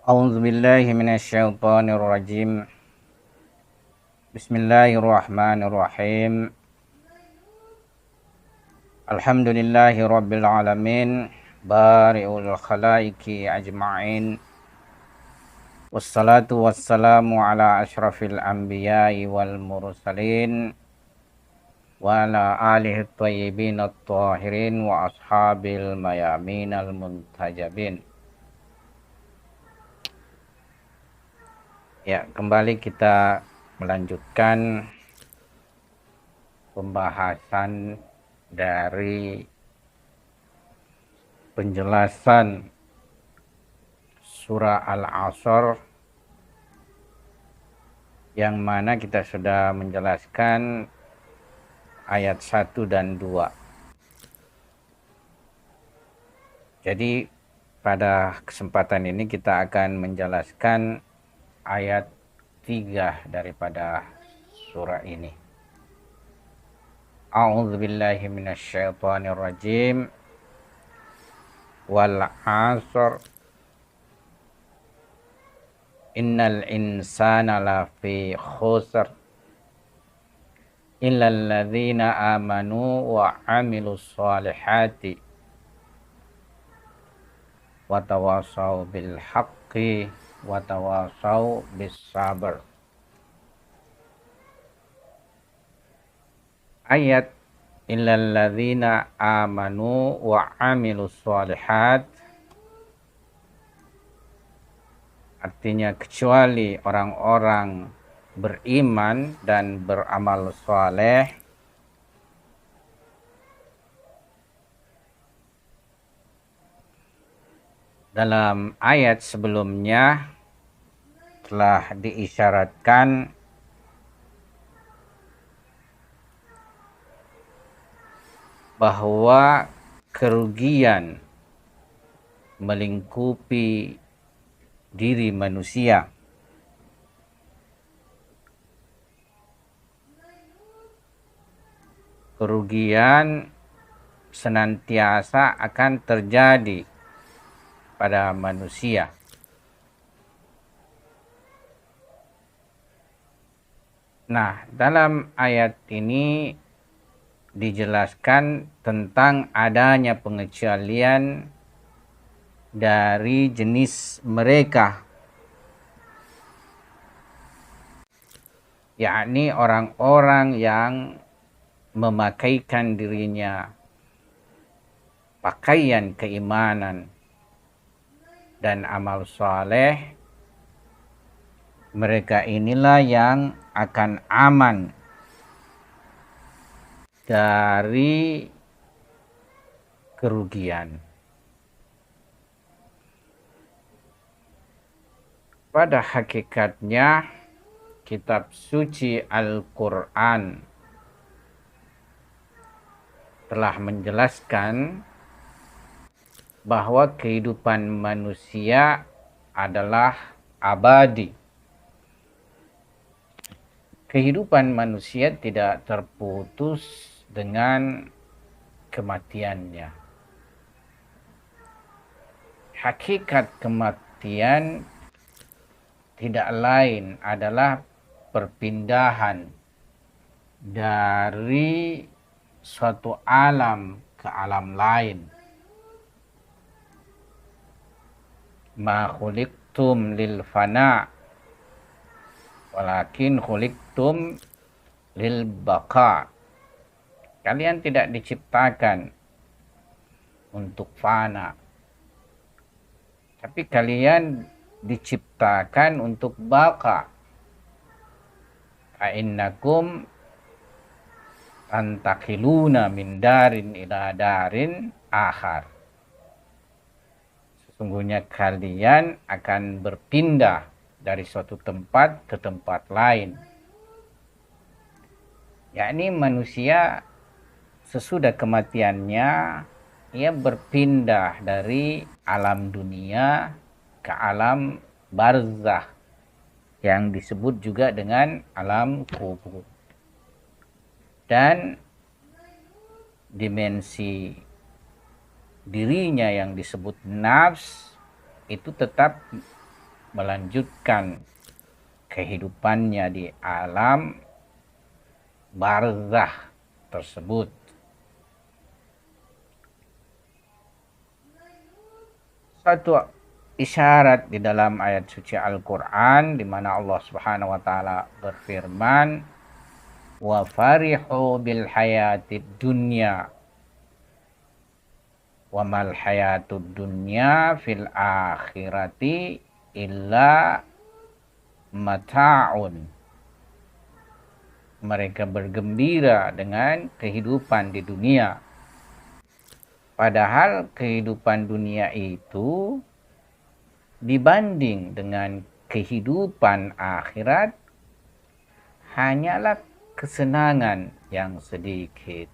A'udzu billahi minasyaitonir rajim. Bismillahirrahmanirrahim. Alhamdulillahi rabbil alamin. Bari'ul khalaiqi ajma'in. Wassalatu wassalamu ala asyrafil anbiya'i wal mursalin wa ala alihi thayyibin at-tahirin wa ashabil mayamin al-muntajabin. Ya, kembali kita melanjutkan pembahasan dari penjelasan surah Al-Asr, yang mana kita sudah menjelaskan ayat 1 dan 2. Jadi pada kesempatan ini kita akan menjelaskan ayat 3 daripada surah ini. A'udzu billahi minasyaitonir rajim. Wal 'asr innal insana lafi khusr illal ladzina amanu wa 'amilus solihati wa tawassaw bil haqqi wa tawassaw bis sabr. Ayat illal ladzina amanu wa 'amilus solihat artinya kecuali orang-orang beriman dan beramal soleh. Dalam ayat sebelumnya telah diisyaratkan bahwa kerugian melingkupi diri manusia. Kerugian senantiasa akan terjadi pada manusia. Nah, dalam ayat ini dijelaskan tentang adanya pengecualian dari jenis mereka, yakni orang-orang yang memakaikan dirinya pakaian keimanan dan amal soleh. Mereka inilah yang akan aman dari kerugian. Pada hakikatnya kitab suci Al-Quran telah menjelaskan bahwa kehidupan manusia adalah abadi. Kehidupan manusia tidak terputus dengan kematiannya. Hakikat kematian tidak lain adalah perpindahan dari suatu alam ke alam lain. Ma khuliqtum lil fana walakin khuliqtum lil baqa. Kalian tidak diciptakan untuk fana, tapi kalian diciptakan untuk baqa. Fa innakum tantakhiluna min darin ila darin akhar. Sesungguhnya kalian akan berpindah dari suatu tempat ke tempat lain. Yakni manusia sesudah kematiannya ia berpindah dari alam dunia ke alam barzakh yang disebut juga dengan alam kubur. Dan dimensi dirinya yang disebut nafs itu tetap melanjutkan kehidupannya di alam barzakh tersebut. Satu isyarat di dalam ayat suci Al-Quran di mana Allah Subhanahu wa Ta'ala berfirman, "Wa farihu bil hayatid dunya wa mal hayatud dunya fil akhirati illa mata'un." Mereka bergembira dengan kehidupan di dunia. Padahal kehidupan dunia itu dibanding dengan kehidupan akhirat hanyalah kesenangan yang sedikit.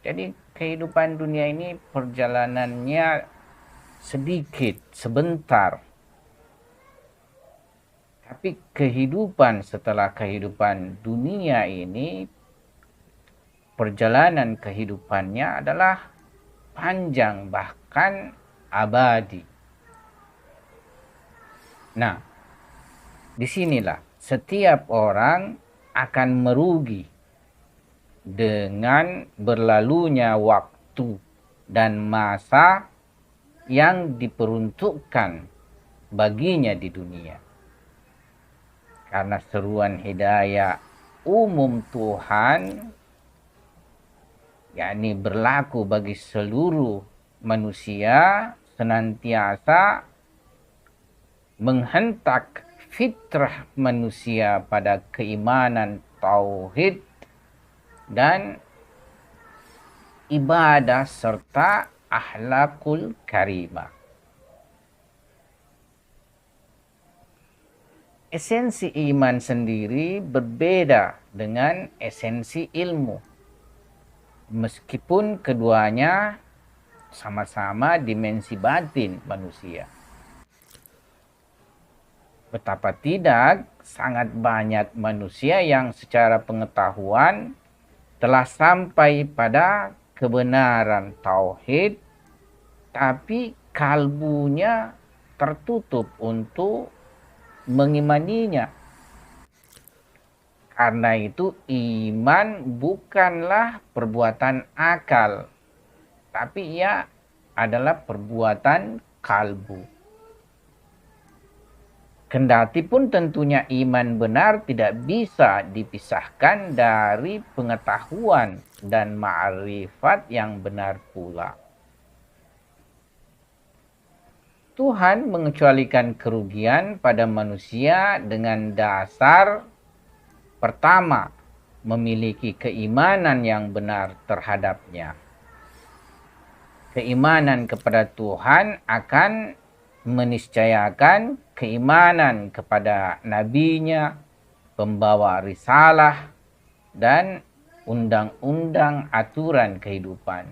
Jadi kehidupan dunia ini perjalanannya sedikit, sebentar. Tapi kehidupan setelah kehidupan dunia ini, perjalanan kehidupannya adalah panjang, bahkan abadi. Nah, disinilah setiap orang akan merugi dengan berlalunya waktu dan masa yang diperuntukkan baginya di dunia. Karena seruan hidayah umum Tuhan, yakni berlaku bagi seluruh manusia, senantiasa menghentak fitrah manusia pada keimanan tauhid dan ibadah serta akhlakul karimah. Esensi iman sendiri berbeda dengan esensi ilmu. Meskipun keduanya sama-sama dimensi batin manusia. Betapa tidak, sangat banyak manusia yang secara pengetahuan telah sampai pada kebenaran tauhid, tapi kalbunya tertutup untuk mengimaninya. Karena itu iman bukanlah perbuatan akal, tapi ia adalah perbuatan kalbu. Kendati pun tentunya iman benar tidak bisa dipisahkan dari pengetahuan dan ma'rifat yang benar pula. Tuhan mengecualikan kerugian pada manusia dengan dasar pertama, memiliki keimanan yang benar terhadapnya. Keimanan kepada Tuhan akan meniscayakan keimanan kepada nabinya, pembawa risalah, dan undang-undang aturan kehidupan.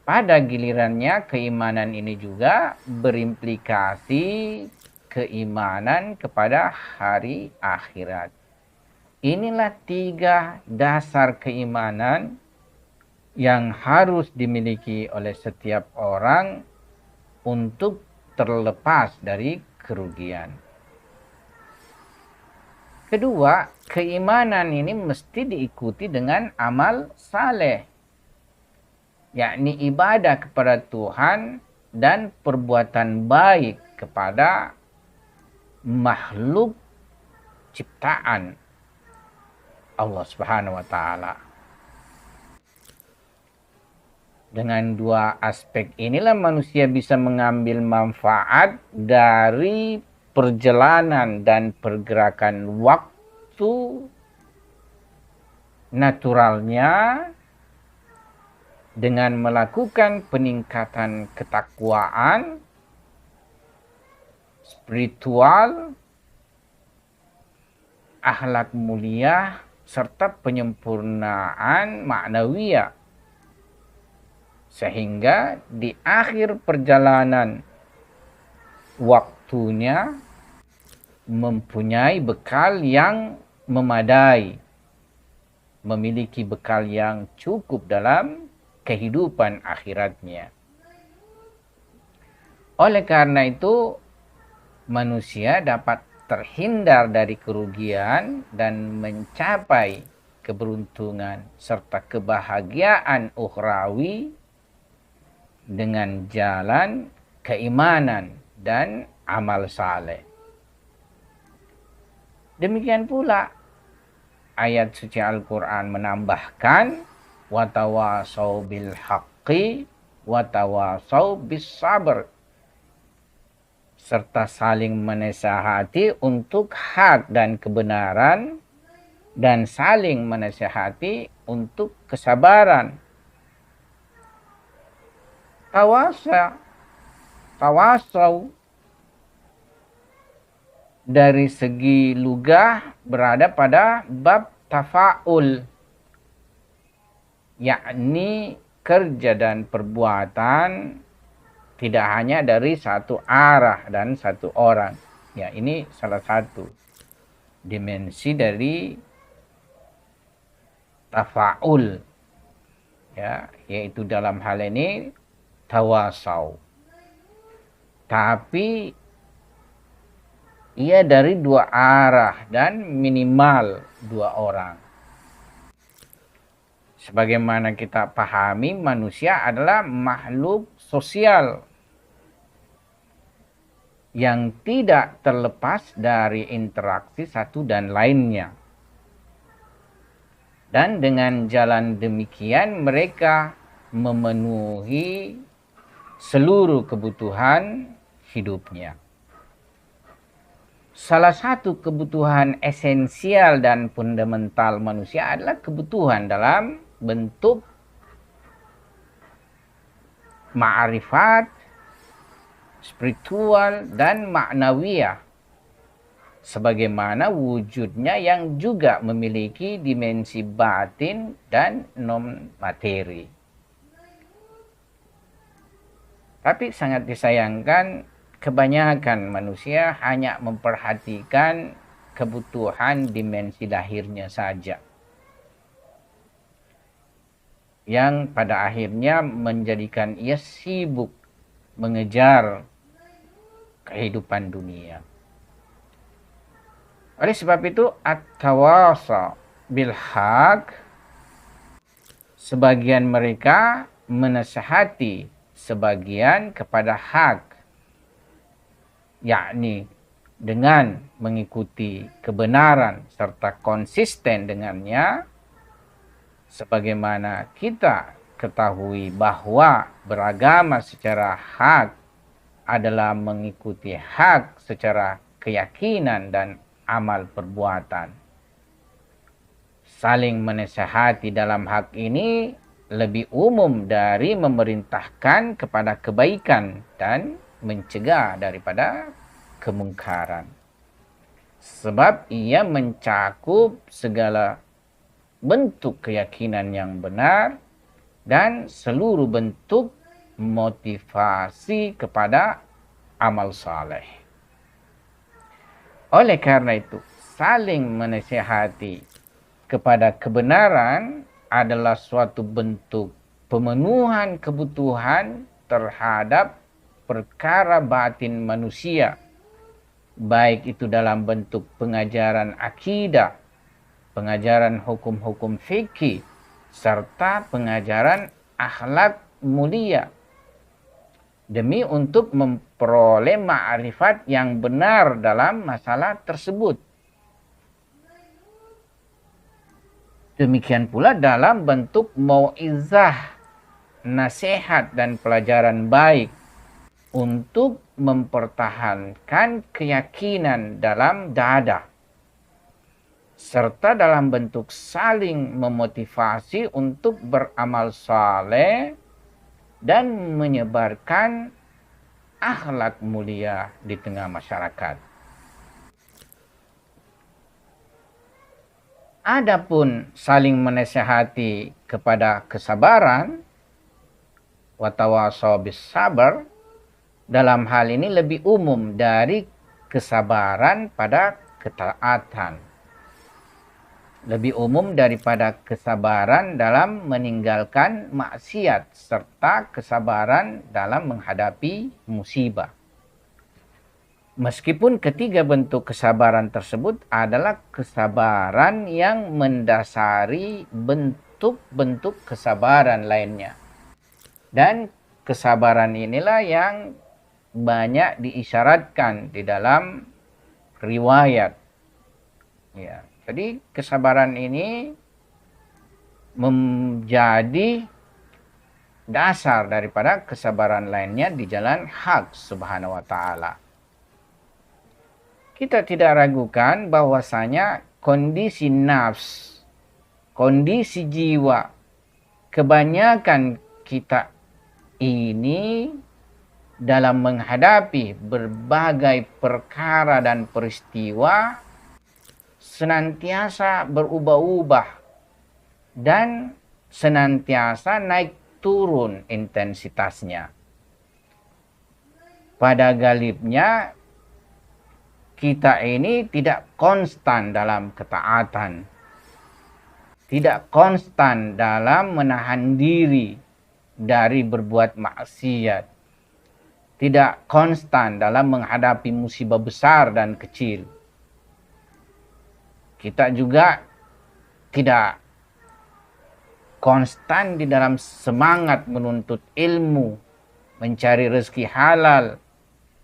Pada gilirannya, keimanan ini juga berimplikasi keimanan kepada hari akhirat. Inilah 3 dasar keimanan yang harus dimiliki oleh setiap orang untuk terlepas dari kerugian. Kedua, keimanan ini mesti diikuti dengan amal saleh, yakni ibadah kepada Tuhan dan perbuatan baik kepada makhluk ciptaan Allah Subhanahu wa Ta'ala. Dengan 2 aspek inilah manusia bisa mengambil manfaat dari perjalanan dan pergerakan waktu naturalnya dengan melakukan peningkatan ketakwaan spiritual, akhlak mulia, serta penyempurnaan maknawiyah. Sehingga di akhir perjalanan waktunya mempunyai bekal yang memadai, memiliki bekal yang cukup dalam kehidupan akhiratnya. Oleh karena itu, manusia dapat terhindar dari kerugian dan mencapai keberuntungan serta kebahagiaan ukhrawi dengan jalan keimanan dan amal saleh. Demikian pula ayat suci Al-Quran menambahkan watawasau bil haqqi watawasau bis sabr, serta saling menasihati untuk hak dan kebenaran dan saling menasihati untuk kesabaran. Tawasau dari segi lugah berada pada bab tafaul, yakni kerja dan perbuatan tidak hanya dari satu arah dan satu orang. Ya, ini salah satu dimensi dari tafaul, ya, yaitu dalam hal ini tawasau. Tapi ia dari dua arah dan minimal dua orang. Sebagaimana kita pahami, manusia adalah makhluk sosial yang tidak terlepas dari interaksi satu dan lainnya. Dan dengan jalan demikian mereka memenuhi seluruh kebutuhan hidupnya. Salah satu kebutuhan esensial dan fundamental manusia adalah kebutuhan dalam bentuk ma'rifat, spiritual, dan ma'nawiyah, sebagaimana wujudnya yang juga memiliki dimensi batin dan non-materi. Tapi sangat disayangkan, kebanyakan manusia hanya memperhatikan kebutuhan dimensi lahirnya saja, yang pada akhirnya menjadikan ia sibuk mengejar kehidupan dunia. Oleh sebab itu, at-tawasa bil haq, sebagian mereka menasihati sebagian kepada hak, yakni dengan mengikuti kebenaran serta konsisten dengannya, sebagaimana kita ketahui bahwa beragama secara hak adalah mengikuti hak secara keyakinan dan amal perbuatan. Saling menasihati dalam hak ini lebih umum dari memerintahkan kepada kebaikan dan mencegah daripada kemungkaran, sebab ia mencakup segala bentuk keyakinan yang benar dan seluruh bentuk motivasi kepada amal saleh. Oleh karena itu, saling menasihati kepada kebenaran adalah suatu bentuk pemenuhan kebutuhan terhadap perkara batin manusia, baik itu dalam bentuk pengajaran akidah, pengajaran hukum-hukum fikih, serta pengajaran akhlak mulia, demi untuk memperoleh ma'rifat yang benar dalam masalah tersebut. Demikian pula dalam bentuk mau'izah, nasihat dan pelajaran baik untuk mempertahankan keyakinan dalam dada, serta dalam bentuk saling memotivasi untuk beramal saleh dan menyebarkan akhlak mulia di tengah masyarakat. Adapun saling menasihati kepada kesabaran, watawasau bis sabar, dalam hal ini lebih umum dari kesabaran pada ketaatan, lebih umum daripada kesabaran dalam meninggalkan maksiat, serta kesabaran dalam menghadapi musibah. Meskipun ketiga bentuk kesabaran tersebut adalah kesabaran yang mendasari bentuk-bentuk kesabaran lainnya. Dan kesabaran inilah yang banyak diisyaratkan di dalam riwayat. Ya, jadi kesabaran ini menjadi dasar daripada kesabaran lainnya di jalan hak subhanahu wa ta'ala. Kita tidak ragukan bahwasanya kondisi nafs, kondisi jiwa, kebanyakan kita ini dalam menghadapi berbagai perkara dan peristiwa senantiasa berubah-ubah dan senantiasa naik turun intensitasnya. Pada galibnya kita ini tidak konstan dalam ketaatan, tidak konstan dalam menahan diri dari berbuat maksiat, tidak konstan dalam menghadapi musibah besar dan kecil. Kita juga tidak konstan di dalam semangat menuntut ilmu, mencari rezeki halal,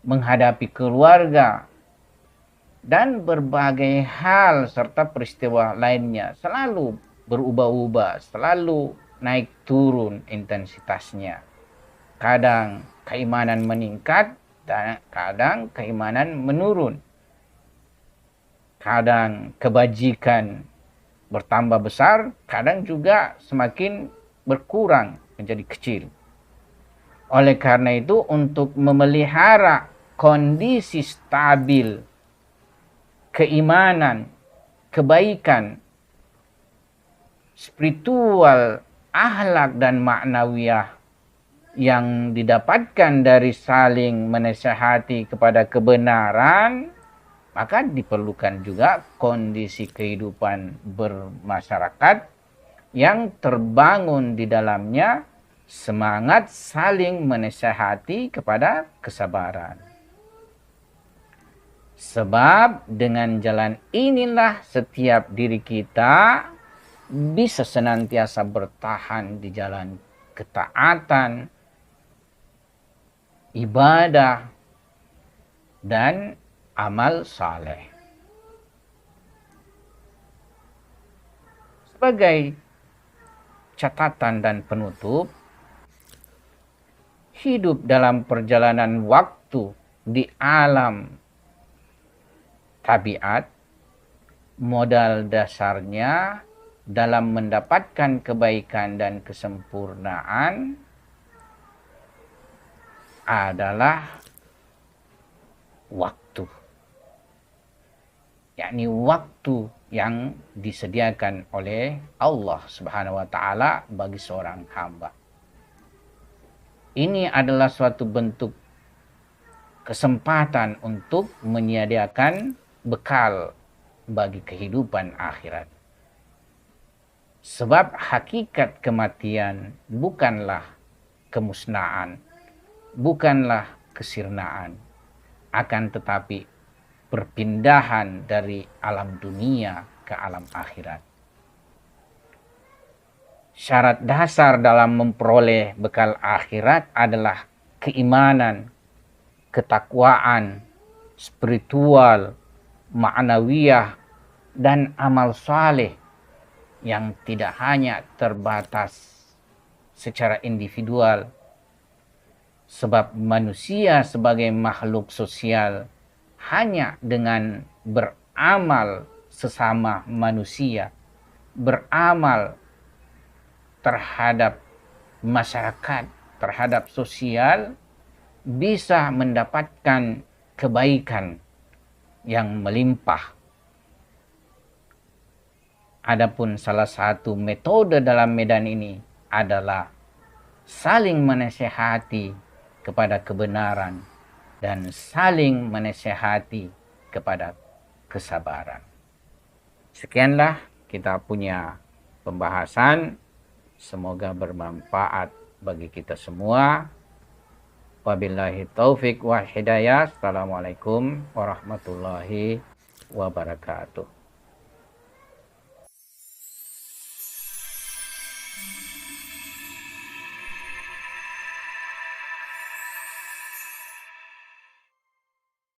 menghadapi keluarga, dan berbagai hal serta peristiwa lainnya selalu berubah-ubah, selalu naik turun intensitasnya. Kadang keimanan meningkat dan kadang keimanan menurun. Kadang kebajikan bertambah besar, kadang juga semakin berkurang menjadi kecil. Oleh karena itu, untuk memelihara kondisi stabil keimanan, kebaikan, spiritual, akhlak dan maknawiyah yang didapatkan dari saling menasihati kepada kebenaran, maka diperlukan juga kondisi kehidupan bermasyarakat yang terbangun di dalamnya semangat saling menasihati kepada kesabaran. Sebab dengan jalan inilah setiap diri kita bisa senantiasa bertahan di jalan ketaatan, ibadah, dan amal saleh. Sebagai catatan dan penutup, hidup dalam perjalanan waktu di alam tabiat, modal dasarnya dalam mendapatkan kebaikan dan kesempurnaan adalah waktu. Yakni waktu yang disediakan oleh Allah Subhanahu wa taala bagi seorang hamba. Ini adalah suatu bentuk kesempatan untuk menyediakan bekal bagi kehidupan akhirat. Sebab hakikat kematian bukanlah kemusnahan, bukanlah kesirnaan, akan tetapi perpindahan dari alam dunia ke alam akhirat. Syarat dasar dalam memperoleh bekal akhirat adalah keimanan, ketakwaan, spiritual, ma'nawiyah, dan amal saleh yang tidak hanya terbatas secara individual. Sebab manusia sebagai makhluk sosial hanya dengan beramal sesama manusia, beramal terhadap masyarakat, terhadap sosial, bisa mendapatkan kebaikan yang melimpah. Adapun salah satu metode dalam medan ini adalah saling menasihati kepada kebenaran dan saling menasihati kepada kesabaran. Sekianlah kita punya pembahasan. Semoga bermanfaat bagi kita semua. Wabillahi taufik wa hidayah. Assalamualaikum warahmatullahi wabarakatuh.